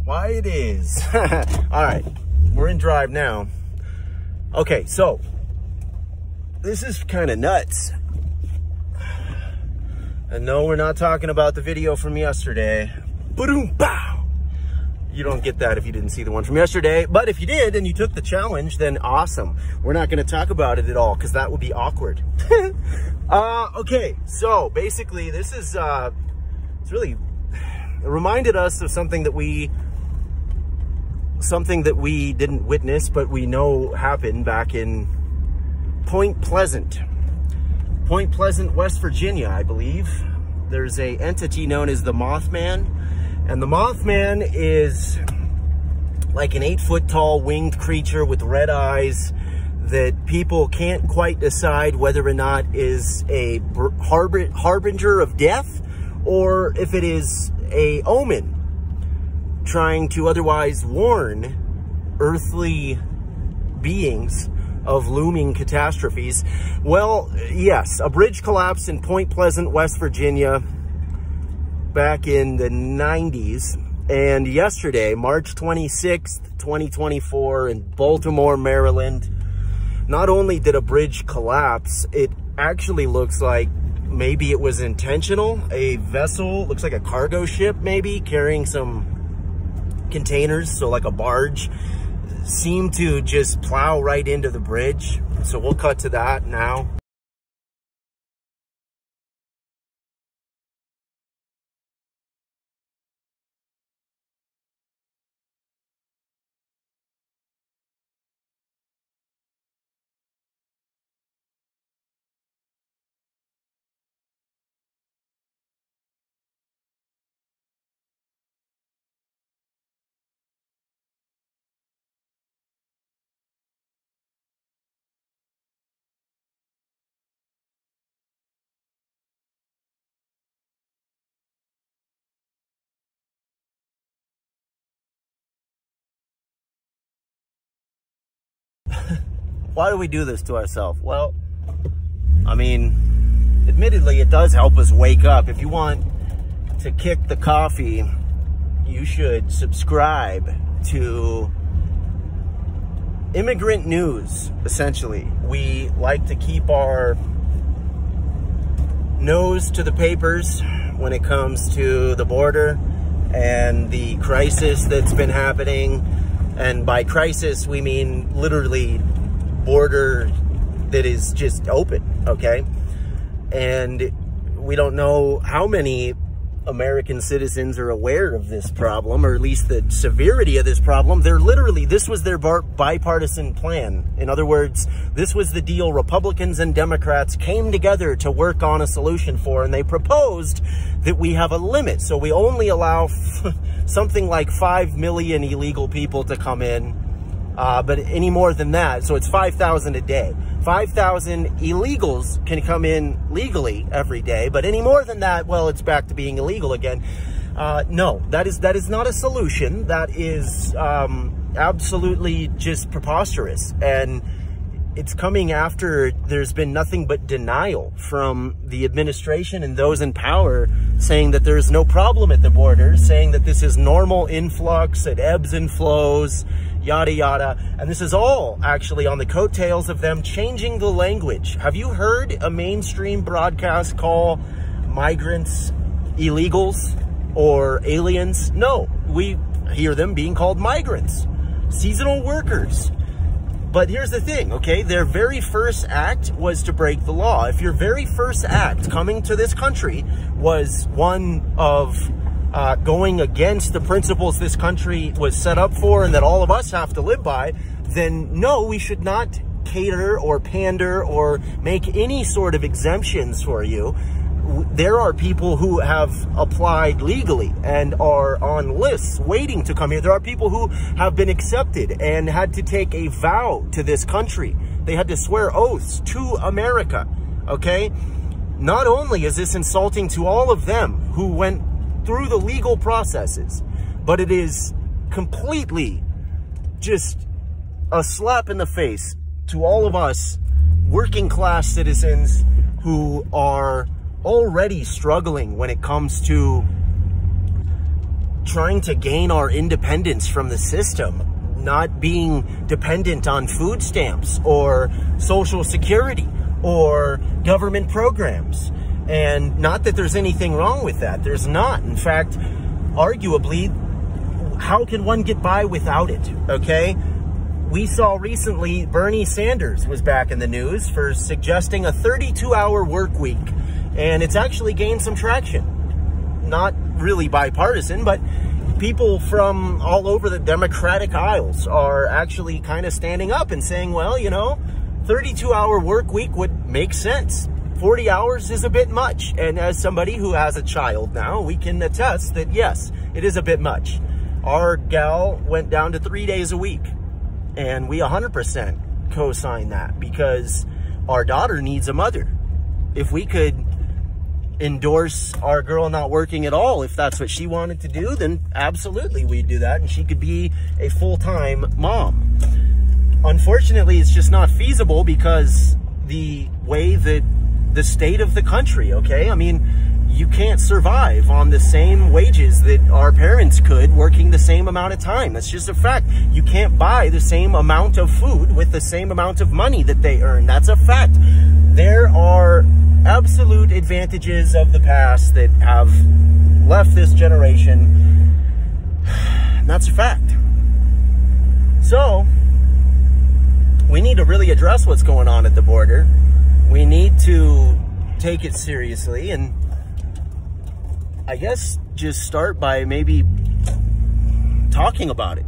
Why it is. All right, we're in drive now. Okay, so this is kind of nuts. And no, we're not talking about the video from yesterday. Ba-doom, pow! You don't get that if you didn't see the one from yesterday. But if you did and you took the challenge, then awesome. We're not going to talk about it at all because that would be awkward. Okay, so basically this is, it's really, it reminded us of something that we didn't witness, but we know happened back in Point Pleasant, West Virginia, I believe. There's a entity known as the Mothman, and the Mothman is like an 8-foot tall winged creature with red eyes that people can't quite decide whether or not is a harbinger of death or if it is a omen trying to otherwise warn earthly beings of looming catastrophes. Well, yes, a bridge collapsed in Point Pleasant, West Virginia back in the 90s. And yesterday, March 26th, 2024 in Baltimore, Maryland, not only did a bridge collapse, it actually looks like maybe it was intentional. A vessel, looks like a cargo ship maybe, carrying some containers, so like a barge, seemed to just plow right into the bridge. So we'll cut to that now. Why do we do this to ourselves? Well, I mean, admittedly, it does help us wake up. If you want to kick the coffee, you should subscribe to Immigrant News, essentially. We like to keep our nose to the papers when it comes to the border and the crisis that's been happening. And by crisis, we mean literally border that is just open, okay? And we don't know how many American citizens are aware of this problem, or at least the severity of this problem. They're literally, this was their bipartisan plan. In other words, this was the deal Republicans and Democrats came together to work on a solution for, and they proposed that we have a limit. So we only allow something like 5 million illegal people to come in. But any more than that, so it's 5,000 a day. 5,000 illegals can come in legally every day, but any more than that, well, it's back to being illegal again. No, that is not a solution. That is absolutely just preposterous. And it's coming after there's been nothing but denial from the administration and those in power, saying that there's no problem at the border, saying that this is normal influx, it ebbs and flows, yada, yada. And this is all actually on the coattails of them changing the language. Have you heard a mainstream broadcast call migrants illegals or aliens? No, we hear them being called migrants, seasonal workers. But here's the thing, okay? Their very first act was to break the law. If your very first act coming to this country was one of going against the principles this country was set up for and that all of us have to live by, then no, we should not cater or pander or make any sort of exemptions for you. There are people who have applied legally and are on lists waiting to come here. There are people who have been accepted and had to take a vow to this country. They had to swear oaths to America, okay? Not only is this insulting to all of them who went through the legal processes, but it is completely just a slap in the face to all of us working class citizens who are already struggling when it comes to trying to gain our independence from the system, not being dependent on food stamps or Social Security or government programs. And not that there's anything wrong with that. There's not. In fact, arguably, how can one get by without it? Okay? We saw recently Bernie Sanders was back in the news for suggesting a 32-hour work week. And it's actually gained some traction. Not really bipartisan, but people from all over the Democratic aisles are actually kind of standing up and saying, well, you know, 32-hour work week would make sense. 40 hours is a bit much. And as somebody who has a child now, we can attest that, yes, it is a bit much. Our gal went down to 3 days a week. And we 100% co-sign that because our daughter needs a mother. If we could endorse our girl not working at all, if that's what she wanted to do, then absolutely we'd do that, and she could be a full-time mom. Unfortunately, it's just not feasible because the way that the state of the country, okay? I mean, you can't survive on the same wages that our parents could working the same amount of time. That's just a fact. You can't buy the same amount of food with the same amount of money that they earn. That's a fact. There are absolute advantages of the past that have left this generation. That's a fact. So, we need to really address what's going on at the border. We need to take it seriously and I guess just start by maybe talking about it.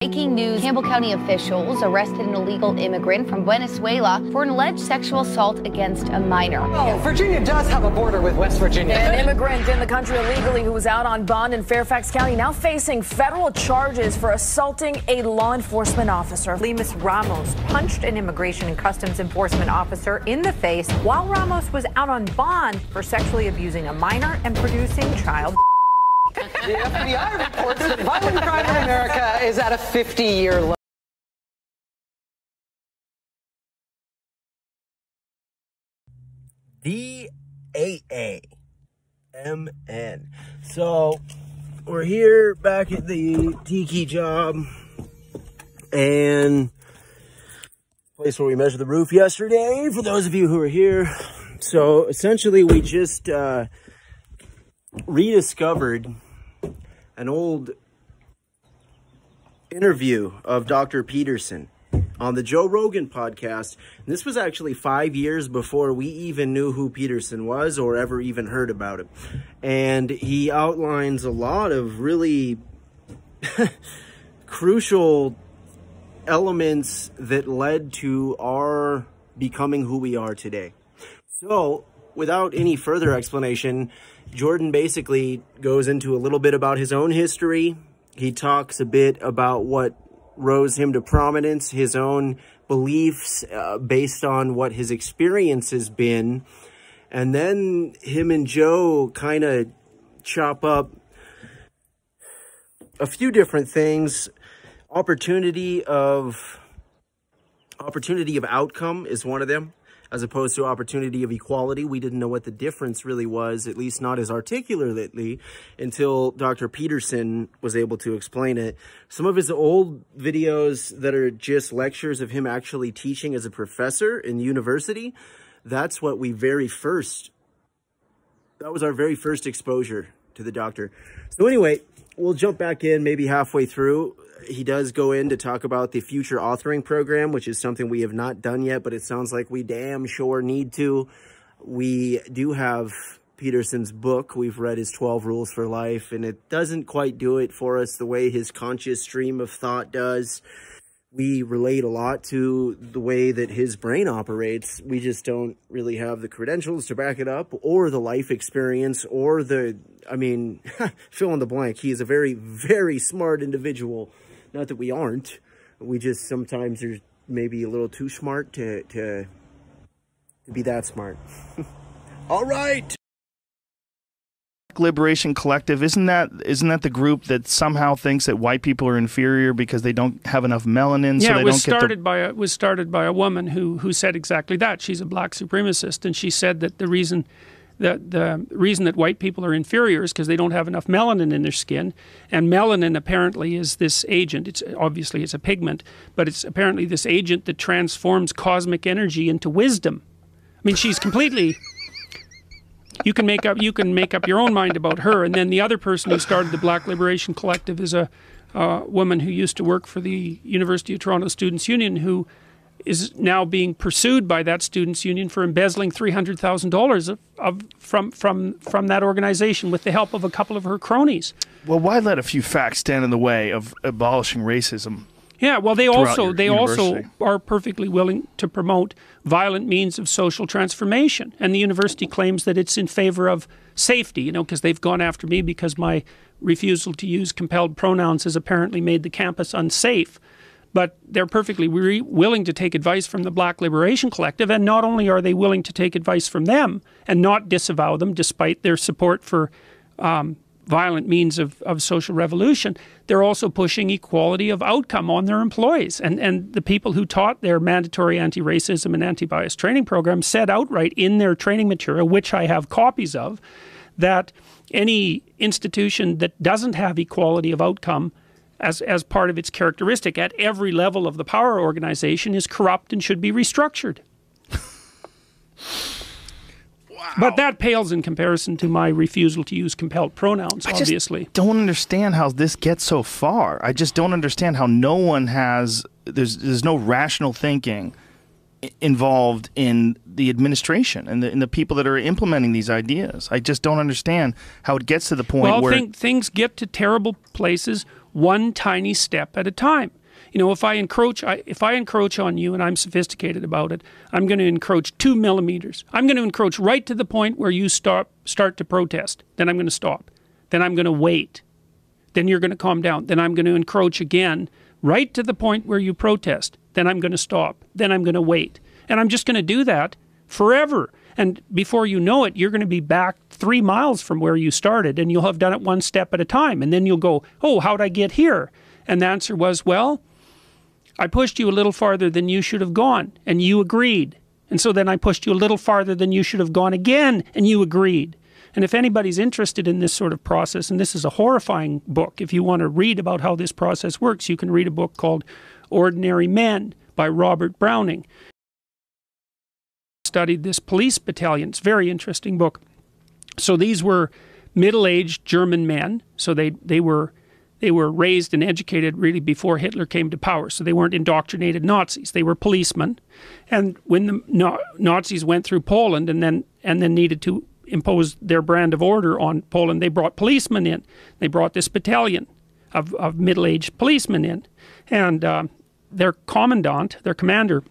Breaking news, Campbell County officials arrested an illegal immigrant from Venezuela for an alleged sexual assault against a minor. Well, Virginia does have a border with West Virginia. An immigrant in the country illegally who was out on bond in Fairfax County now facing federal charges for assaulting a law enforcement officer. Lemus Ramos punched an immigration and customs enforcement officer in the face while Ramos was out on bond for sexually abusing a minor and producing child. The FBI reports that violent crime in America is at a 50-year low. DAAMN. So, we're here back at the tiki job and place where we measured the roof yesterday, for those of you who are here. So, essentially, we just rediscovered an old interview of Dr. Peterson on the Joe Rogan podcast. And this was actually 5 years before we even knew who Peterson was or ever even heard about him. And he outlines a lot of really crucial elements that led to our becoming who we are today. So, without any further explanation, Jordan basically goes into a little bit about his own history. He talks a bit about what rose him to prominence, his own beliefs based on what his experience has been. And then him and Joe kind of chop up a few different things. Opportunity of outcome is one of them, as opposed to opportunity of equality. We didn't know what the difference really was, at least not as articulately, until Dr. Peterson was able to explain it. Some of his old videos that are just lectures of him actually teaching as a professor in university, that's what that was our very first exposure to the doctor. So anyway, we'll jump back in maybe halfway through. He does go in to talk about the future authoring program, which is something we have not done yet, but it sounds like we damn sure need to. We do have Peterson's book. We've read his 12 Rules for Life, and it doesn't quite do it for us the way his conscious stream of thought does. We relate a lot to the way that his brain operates. We just don't really have the credentials to back it up, or the life experience, or fill in the blank. He is a very, very smart individual. Not that we aren't. We just sometimes are maybe a little too smart to be that smart. All right. Liberation Collective, isn't that the group that somehow thinks that white people are inferior because they don't have enough melanin? Yeah, so they it was started by a woman who said exactly that. She's a black supremacist, and she said that the reason the reason that white people are inferior is because they don't have enough melanin in their skin, and melanin apparently is this agent. It's obviously it's a pigment, but it's apparently this agent that transforms cosmic energy into wisdom. I mean, she's completely. You can make up your own mind about her. And then the other person who started the Black Liberation Collective is a woman who used to work for the University of Toronto Students' Union, who is now being pursued by that students' union for embezzling $300,000 from that organization with the help of a couple of her cronies. Well, why let a few facts stand in the way of abolishing racism? Yeah, well, they also are perfectly willing to promote violent means of social transformation, and the university claims that it's in favor of safety. You know, because they've gone after me because my refusal to use compelled pronouns has apparently made the campus unsafe. But they're perfectly willing to take advice from the Black Liberation Collective, and not only are they willing to take advice from them and not disavow them despite their support for violent means of social revolution, they're also pushing equality of outcome on their employees. And the people who taught their mandatory anti-racism and anti-bias training program said outright in their training material, which I have copies of, that any institution that doesn't have equality of outcome as part of its characteristic at every level of the power organization is corrupt and should be restructured. Wow. But that pales in comparison to my refusal to use compelled pronouns, obviously. I just don't understand how this gets so far. I just don't understand how no one has, there's no rational thinking involved in the administration and the people that are implementing these ideas. I just don't understand how it gets to the point where... things get to terrible places one tiny step at a time. You know, if I encroach on you and I'm sophisticated about it, I'm going to encroach 2 millimeters. I'm going to encroach right to the point where you start to protest. Then I'm going to stop. Then I'm going to wait. Then you're going to calm down. Then I'm going to encroach again right to the point where you protest. Then I'm going to stop. Then I'm going to wait. And I'm just going to do that forever. And before you know it, you're going to be back 3 miles from where you started, and you'll have done it one step at a time. And then you'll go, oh, how'd I get here? And the answer was, well, I pushed you a little farther than you should have gone, and you agreed. And so then I pushed you a little farther than you should have gone again, and you agreed. And if anybody's interested in this sort of process, and this is a horrifying book, if you want to read about how this process works, you can read a book called Ordinary Men by Robert Browning. Studied this police battalion. It's a very interesting book. So these were middle-aged German men. So they were raised and educated really before Hitler came to power. So they weren't indoctrinated Nazis. They were policemen. And when the Nazis went through Poland and then needed to impose their brand of order on Poland, they brought policemen in. They brought this battalion of middle-aged policemen in. And their commandant, their commander,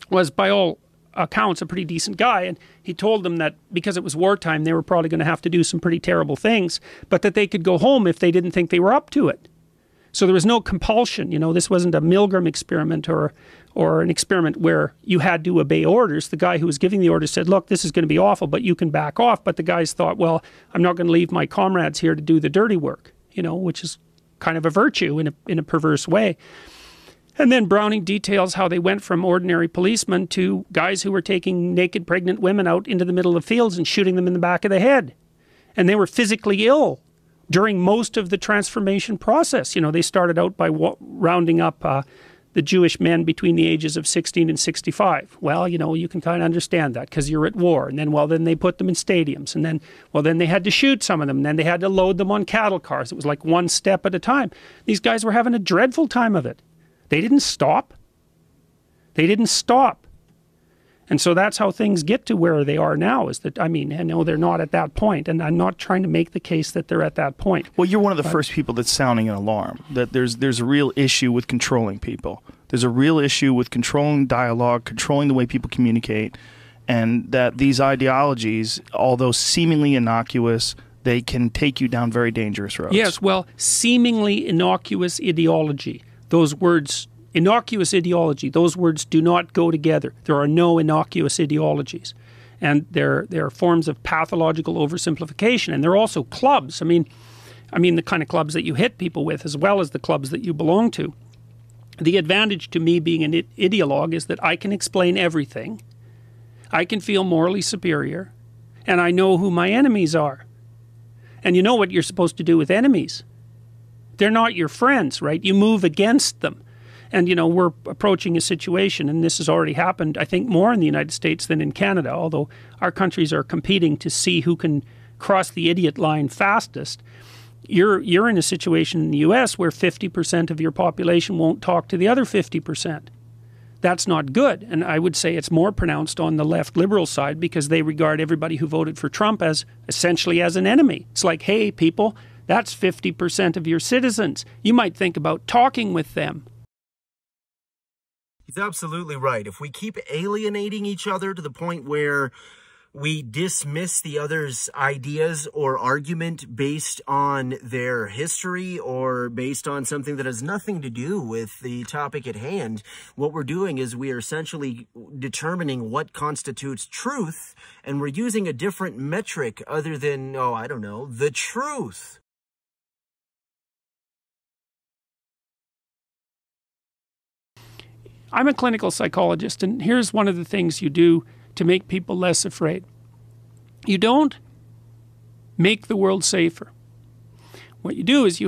was by all accounts a pretty decent guy, and he told them that because it was wartime they were probably going to have to do some pretty terrible things, but that they could go home if they didn't think they were up to it. So there was no compulsion. You know, this wasn't a Milgram experiment or an experiment where you had to obey orders. The guy who was giving the orders said, look, this is going to be awful, but you can back off. But the guys thought, well, I'm not going to leave my comrades here to do the dirty work, you know, which is kind of a virtue in a perverse way. And then Browning details how they went from ordinary policemen to guys who were taking naked pregnant women out into the middle of fields and shooting them in the back of the head. And they were physically ill during most of the transformation process. You know, they started out by rounding up the Jewish men between the ages of 16 and 65. Well, you know, you can kind of understand that because you're at war. And then, well, then they put them in stadiums. And then, well, then they had to shoot some of them. And then they had to load them on cattle cars. It was like one step at a time. These guys were having a dreadful time of it. They didn't stop. They didn't stop. And so that's how things get to where they are now, is that, I mean, I know they're not at that point, and I'm not trying to make the case that they're at that point. Well, you're one of the first people that's sounding an alarm, that there's a real issue with controlling people. There's a real issue with controlling dialogue, controlling the way people communicate, and that these ideologies, although seemingly innocuous, they can take you down very dangerous roads. Yes, well, seemingly innocuous ideology. Those words, innocuous ideology, those words do not go together. There are no innocuous ideologies. And they're forms of pathological oversimplification. And they're also clubs. I mean the kind of clubs that you hit people with as well as the clubs that you belong to. The advantage to me being an ideologue is that I can explain everything. I can feel morally superior. and I know who my enemies are. And you know what you're supposed to do with enemies. They're not your friends, right? You move against them. And, you know, we're approaching a situation, and this has already happened, I think, more in the United States than in Canada, although our countries are competing to see who can cross the idiot line fastest. You're in a situation in the U.S. where 50% of your population won't talk to the other 50%. That's not good. And I would say it's more pronounced on the left liberal side because they regard everybody who voted for Trump as essentially as an enemy. It's like, hey, people, that's 50% of your citizens. You might think about talking with them. He's absolutely right. If we keep alienating each other to the point where we dismiss the other's ideas or argument based on their history or based on something that has nothing to do with the topic at hand, what we're doing is we are essentially determining what constitutes truth, and we're using a different metric other than, oh, I don't know, the truth. I'm a clinical psychologist, and here's one of the things you do to make people less afraid. You don't make the world safer. What you do is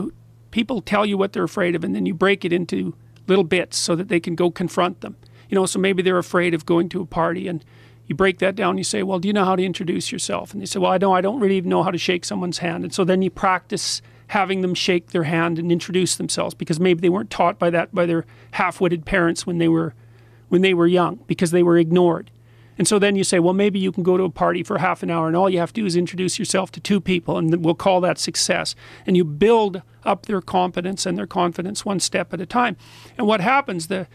people tell you what they're afraid of, and then you break it into little bits so that they can go confront them. You know, so maybe they're afraid of going to a party, and you break that down. You say, well, do you know how to introduce yourself? And they say, well, I don't really even know how to shake someone's hand. And so then you practice having them shake their hand and introduce themselves, because maybe they weren't taught by that by their half-witted parents when they were young, because they were ignored. And so then you say, well, maybe you can go to a party for half an hour and all you have to do is introduce yourself to 2 people, and we'll call that success. And you build up their competence and their confidence one step at a time. And what happens, the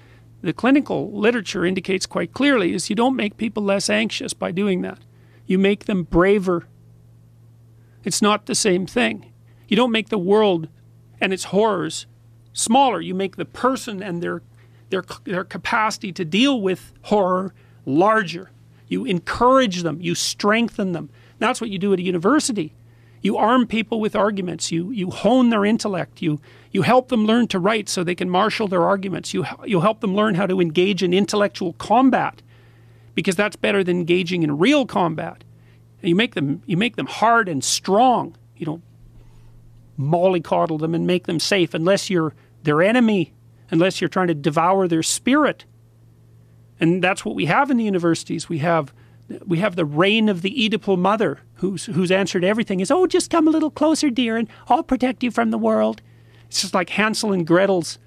clinical literature indicates quite clearly, is you don't make people less anxious by doing that. You make them braver. It's not the same thing. You don't make the world and its horrors smaller. You make the person and their capacity to deal with horror larger. You encourage them. You strengthen them. That's what you do at a university. You arm people with arguments. You hone their intellect. You help them learn to write so they can marshal their arguments. You help them learn how to engage in intellectual combat, because that's better than engaging in real combat. And you make them hard and strong. You don't mollycoddle them and make them safe unless you're their enemy, unless you're trying to devour their spirit. And that's what we have in the universities. We have the reign of the Oedipal mother who's answered everything is, oh, just come a little closer, dear, and I'll protect you from the world. It's just like Hansel and Gretel's,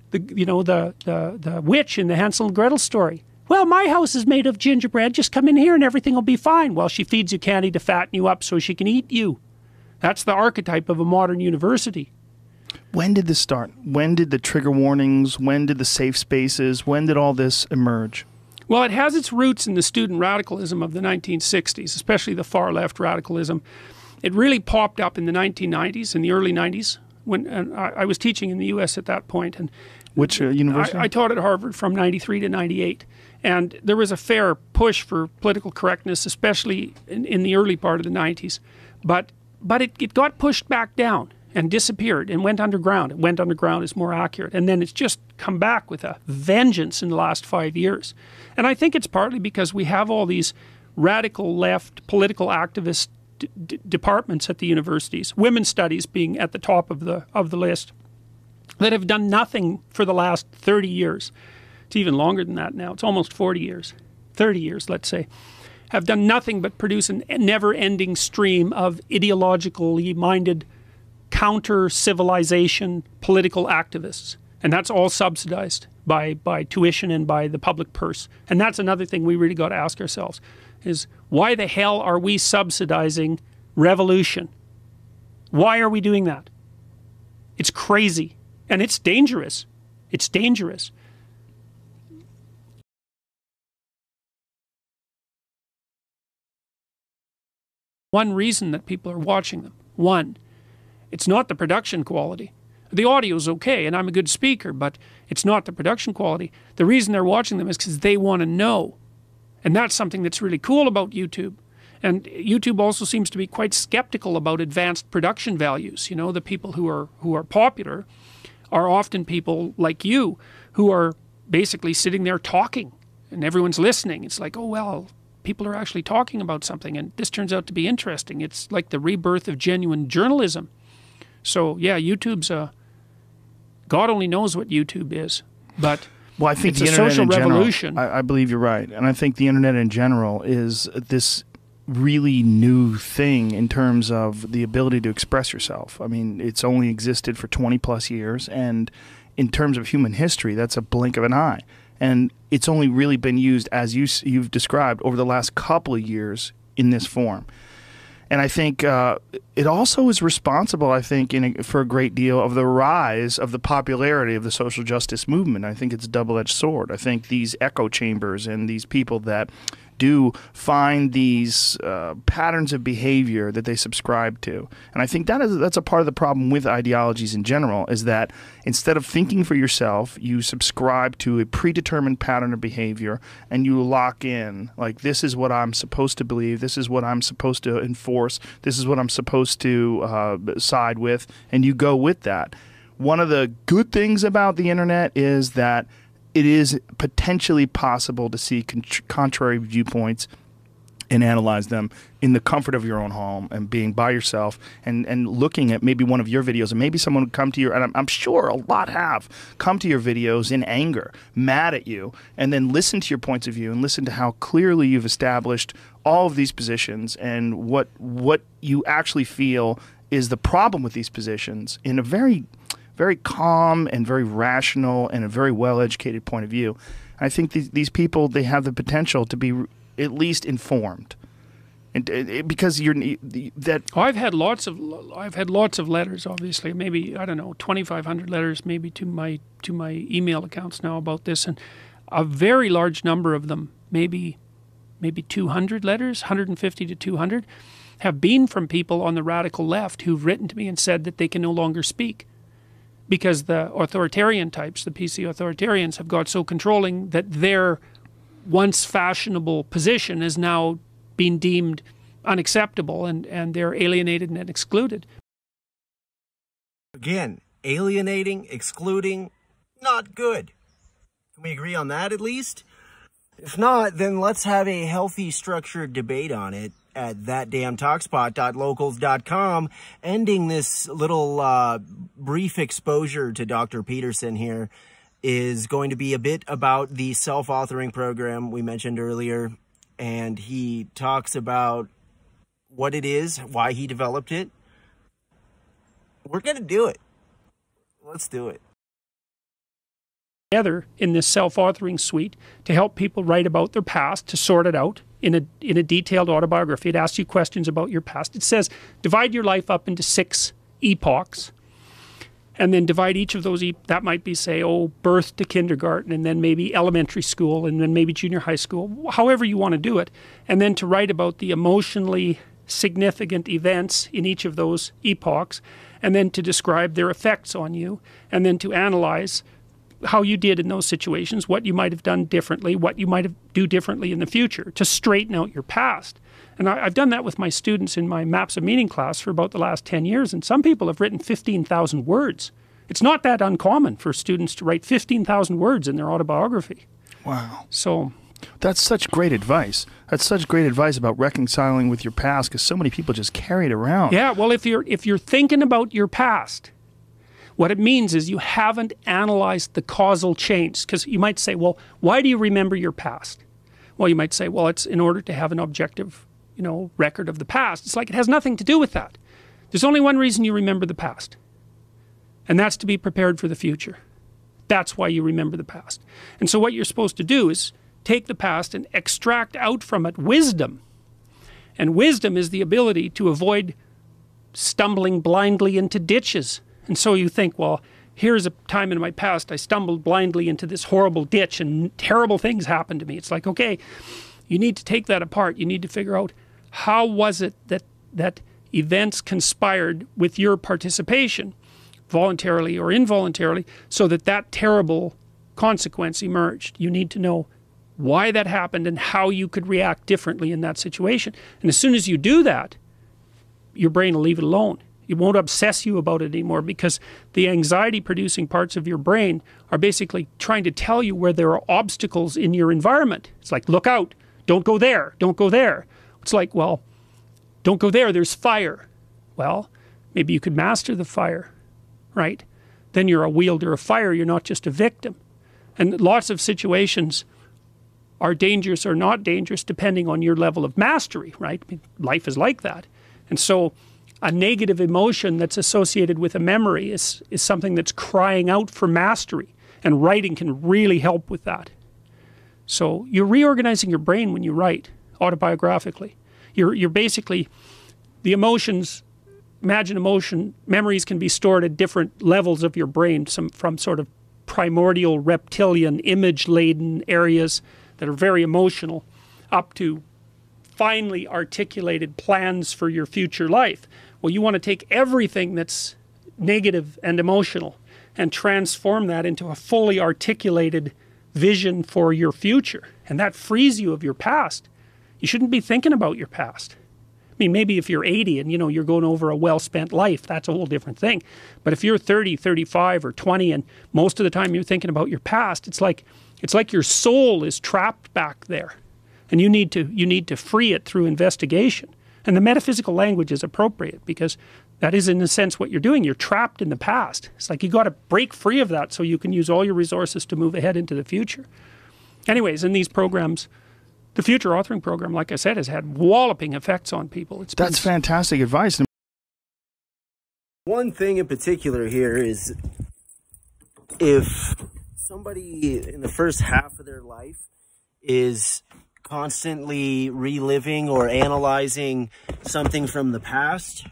the witch in the Hansel and Gretel story. Well, my house is made of gingerbread. Just come in here and everything will be fine. Well, she feeds you candy to fatten you up so she can eat you. That's the archetype of a modern university. When did this start? When did the trigger warnings? When did the safe spaces? When did all this emerge? Well, it has its roots in the student radicalism of the 1960s, especially the far left radicalism. It really popped up in the 1990s, in the early 90s, when I was teaching in the U.S. at that point. And which university? I taught at Harvard from 93 to 98. And there was a fair push for political correctness, especially in the early part of the 90s. But it got pushed back down and disappeared and went underground. It went underground is more accurate. And then it's just come back with a vengeance in the last 5 years. And I think it's partly because we have all these radical left political activist departments at the universities, women's studies being at the top of the list, that have done nothing for the last 30 years. It's even longer than that now. It's almost 40 years. 30 years, let's say. Have done nothing but produce a never-ending stream of ideologically minded counter-civilization political activists. And that's all subsidized by tuition and by the public purse. And that's another thing we really got to ask ourselves, is why the hell are we subsidizing revolution? Why are we doing that? It's crazy. And it's dangerous. It's dangerous. One reason that people are watching them. One, it's not the production quality. The audio's okay, and I'm a good speaker, but it's not the production quality. The reason they're watching them is because they want to know. And that's something that's really cool about YouTube. And YouTube also seems to be quite skeptical about advanced production values. You know, the people who are popular are often people like you who are basically sitting there talking and everyone's listening. It's like, oh, well, people are actually talking about something, and this turns out to be interesting. It's like the rebirth of genuine journalism. So yeah, YouTube's God only knows what YouTube is, but well, I think it's the a internet social in general, revolution. I believe you're right, and I think the internet in general is this really new thing in terms of the ability to express yourself. I mean, it's only existed for 20 plus years, and in terms of human history, that's a blink of an eye. And it's only really been used, as you've described, over the last couple of years in this form. And I think it also is responsible, I think, for a great deal of the rise of the popularity of the social justice movement. I think it's a double-edged sword. I think these echo chambers and these people that do find these patterns of behavior that they subscribe to. And I think that's a part of the problem with ideologies in general, is that instead of thinking for yourself, you subscribe to a predetermined pattern of behavior and you lock in, like, this is what I'm supposed to believe, this is what I'm supposed to enforce, this is what I'm supposed to side with, and you go with that. One of the good things about the internet is that it is potentially possible to see contrary viewpoints and analyze them in the comfort of your own home and being by yourself and looking at maybe one of your videos, and maybe someone would come to your, and I'm sure a lot have come to your videos in anger, mad at you, and then listen to your points of view and listen to how clearly you've established all of these positions and what you actually feel is the problem with these positions in a very calm and very rational and a very well-educated point of view. I think these people, they have the potential to be at least informed, and because I've had lots of letters, obviously, maybe, I don't know, 2,500 letters maybe to my email accounts now about this, and a very large number of them, maybe 200 letters, 150 to 200, have been from people on the radical left who've written to me and said that they can no longer speak, because the authoritarian types, the PC authoritarians, have got so controlling that their once fashionable position is now being deemed unacceptable, and they're alienated and excluded. Again, alienating, excluding, not good. Can we agree on that at least? If not, then let's have a healthy, structured debate on it at thatdamntalkspot.locals.com, ending this little brief exposure to Dr. Peterson here is going to be a bit about the self-authoring program we mentioned earlier, and he talks about what it is, why he developed it. We're going to do it. Let's do it. Together in this self-authoring suite to help people write about their past, to sort it out in a detailed autobiography. It asks you questions about your past. It says divide your life up into 6 epochs, and then divide each of those, that might be, say, birth to kindergarten, and then maybe elementary school, and then maybe junior high school, however you want to do it, and then to write about the emotionally significant events in each of those epochs, and then to describe their effects on you, and then to analyze how you did in those situations, what you might have done differently, what you might do differently in the future, to straighten out your past. And I've done that with my students in my Maps of Meaning class for about the last 10 years, and some people have written 15,000 words. It's not that uncommon for students to write 15,000 words in their autobiography. Wow. So that's such great advice. That's such great advice about reconciling with your past, because so many people just carry it around. Yeah, well, if you're thinking about your past, what it means is you haven't analyzed the causal chains. Because you might say, well, why do you remember your past? Well, you might say, well, it's in order to have an objective, record of the past. It's like it has nothing to do with that. There's only one reason you remember the past, and that's to be prepared for the future. That's why you remember the past. And so what you're supposed to do is take the past and extract out from it wisdom. And wisdom is the ability to avoid stumbling blindly into ditches. And so you think, well, here's a time in my past I stumbled blindly into this horrible ditch and terrible things happened to me. It's like, okay, you need to take that apart. You need to figure out, how was it that events conspired with your participation, voluntarily or involuntarily, so that terrible consequence emerged. You need to know why that happened and how you could react differently in that situation. And as soon as you do that, your brain will leave it alone. It won't obsess you about it anymore, because the anxiety-producing parts of your brain are basically trying to tell you where there are obstacles in your environment. It's like, look out, don't go there, don't go there. It's like, well, don't go there, there's fire. Well, maybe you could master the fire, right? Then you're a wielder of fire, you're not just a victim. And lots of situations are dangerous or not dangerous depending on your level of mastery, right? I mean, life is like that. And so a negative emotion that's associated with a memory is something that's crying out for mastery. And writing can really help with that. So you're reorganizing your brain when you write autobiographically. You're basically, the emotions, imagine memories can be stored at different levels of your brain, from sort of primordial reptilian image-laden areas that are very emotional, up to finely articulated plans for your future life. Well, you want to take everything that's negative and emotional and transform that into a fully articulated vision for your future. And that frees you of your past. You shouldn't be thinking about your past. I mean, maybe if you're 80 and, you know, you're going over a well-spent life, that's a whole different thing. But if you're 30, 35, or 20, and most of the time you're thinking about your past, it's like your soul is trapped back there. And you need to free it through investigation. And the metaphysical language is appropriate, because that is, in a sense, what you're doing. You're trapped in the past. It's like you got to break free of that so you can use all your resources to move ahead into the future. Anyways, in these programs, the Future Authoring Program, like I said, has had walloping effects on people. That's fantastic advice. One thing in particular here is, if somebody in the first half of their life is constantly reliving or analyzing something from the past,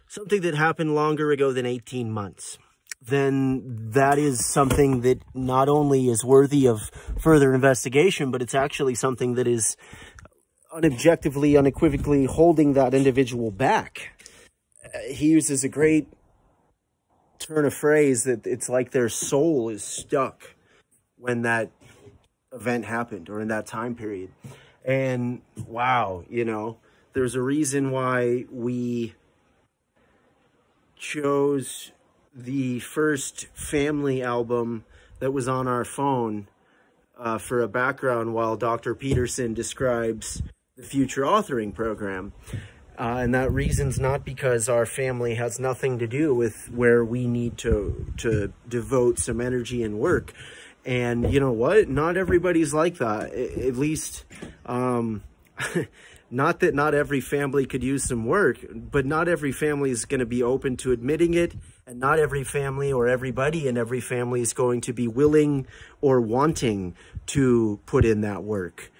something that happened longer ago than 18 months, then that is something that not only is worthy of further investigation, but it's actually something that is unobjectively, unequivocally holding that individual back. He uses a great turn of phrase that it's like their soul is stuck when that event happened, or in that time period. And wow, you know, there's a reason why we chose the first family album that was on our phone for a background while Dr. Peterson describes the Future Authoring Program. And that reason's not because our family has nothing to do with where we need to devote some energy and work. And you know what? Not everybody's like that. At least, not that not every family could use some work, but not every family is going to be open to admitting it. And not every family or everybody in every family is going to be willing or wanting to put in that work.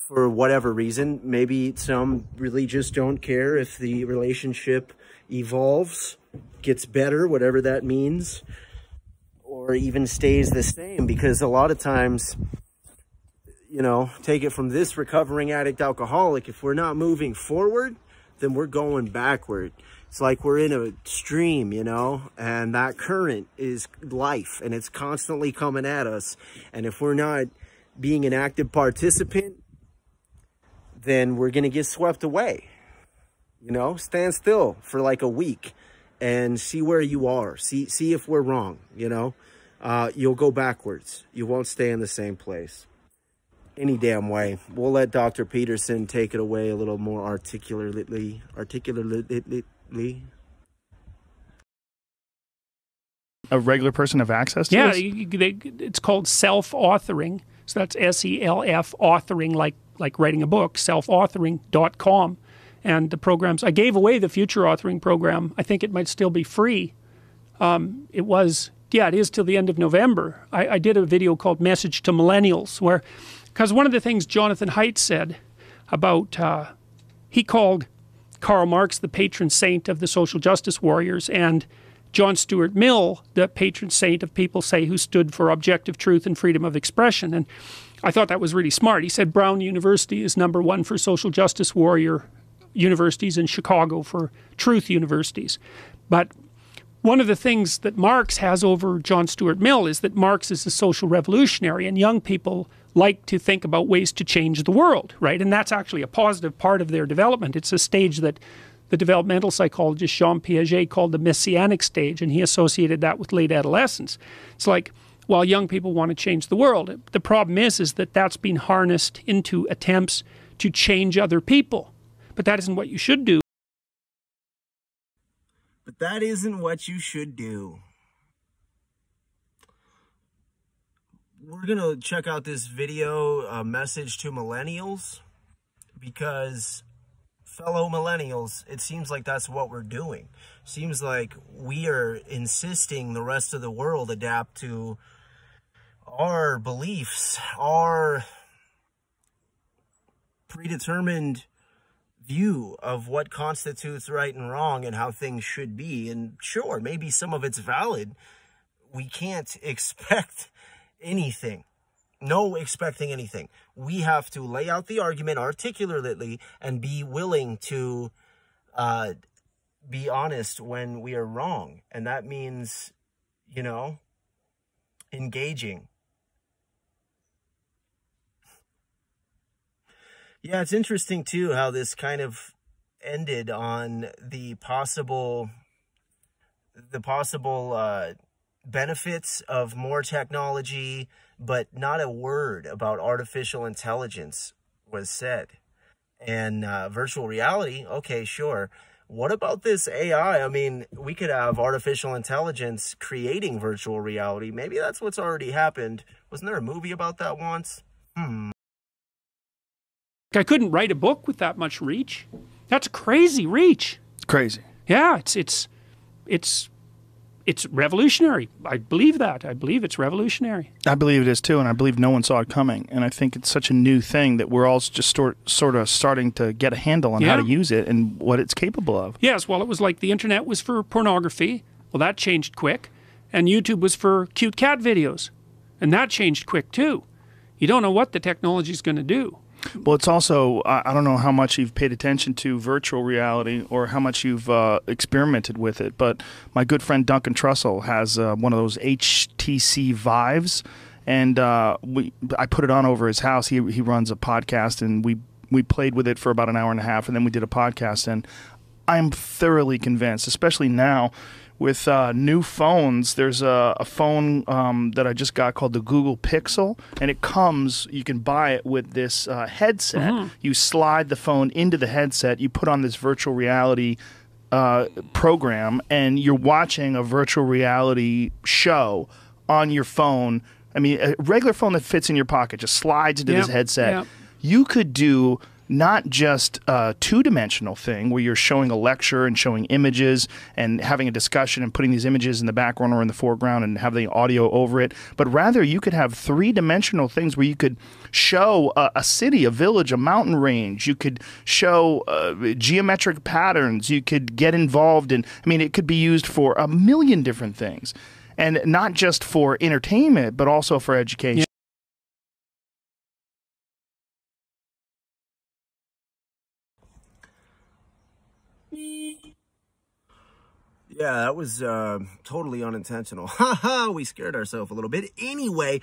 For whatever reason, maybe some really just don't care if the relationship evolves, gets better, whatever that means, or even stays the same. Because a lot of times, you know, take it from this recovering addict alcoholic, if we're not moving forward, then we're going backward. It's like we're in a stream, you know, and that current is life, and it's constantly coming at us. And if we're not being an active participant, then we're going to get swept away. You know, stand still for like a week and see where you are. See if we're wrong, you know. You'll go backwards. You won't stay in the same place any damn way. We'll let Dr. Peterson take it away a little more articulately. A regular person have access to this? It's called self-authoring. So that's S-E-L-F, authoring, like writing a book, selfauthoring.com. And the programs, I gave away the Future Authoring Program. I think it might still be free. It is till the end of November. I did a video called Message to Millennials, because one of the things Jonathan Haidt said about, he called Karl Marx the patron saint of the social justice warriors, and John Stuart Mill the patron saint of people, say, who stood for objective truth and freedom of expression. And I thought that was really smart. He said Brown University is #1 for social justice warrior universities, and Chicago for truth universities. But one of the things that Marx has over John Stuart Mill is that Marx is a social revolutionary, and young people like to think about ways to change the world, right? And that's actually a positive part of their development. It's a stage that the developmental psychologist Jean Piaget called the messianic stage, and he associated that with late adolescence. It's like while young people want to change the world. The problem is that that's been harnessed into attempts to change other people. But that isn't what you should do. But that isn't what you should do. We're going to check out this video, a message to millennials, because fellow millennials, it seems like that's what we're doing. Seems like we are insisting the rest of the world adapt to our beliefs, our predetermined view of what constitutes right and wrong and how things should be. And sure, maybe some of it's valid. We can't expect anything. No expecting anything. We have to lay out the argument articulately and be willing to be honest when we are wrong. And that means, you know, engaging. Yeah, it's interesting too how this kind of ended on the possible benefits of more technology, but not a word about artificial intelligence was said. And virtual reality, okay, sure. What about this AI? I mean, we could have artificial intelligence creating virtual reality. Maybe that's what's already happened. Wasn't there a movie about that once? I couldn't write a book with that much reach. That's crazy reach. Crazy. Yeah, it's revolutionary. I believe that. I believe it's revolutionary. I believe it is too, and I believe no one saw it coming. And I think it's such a new thing that we're all just sort of starting to get a handle on how to use it and what it's capable of. Yes, well, it was like the internet was for pornography. Well, that changed quick. And YouTube was for cute cat videos. And that changed quick too. You don't know what the technology is going to do. Well, it's also, I don't know how much you've paid attention to virtual reality or how much you've experimented with it, but my good friend Duncan Trussell has one of those HTC Vives, and I put it on over his house. He runs a podcast, and we played with it for about an hour and a half, and then we did a podcast, and I'm thoroughly convinced, especially now, with new phones. There's a phone that I just got called the Google Pixel, and it comes, you can buy it with this headset. You slide the phone into the headset, you put on this virtual reality program, and you're watching a virtual reality show on your phone. I mean, a regular phone that fits in your pocket just slides into this headset. You could do not just a two-dimensional thing where you're showing a lecture and showing images and having a discussion and putting these images in the background or in the foreground and have the audio over it, but rather you could have three-dimensional things where you could show a city, a village, a mountain range. You could show geometric patterns. You could get involved in, I mean, it could be used for a million different things, and not just for entertainment, but also for education. Yeah, that was totally unintentional. Haha, we scared ourselves a little bit. Anyway,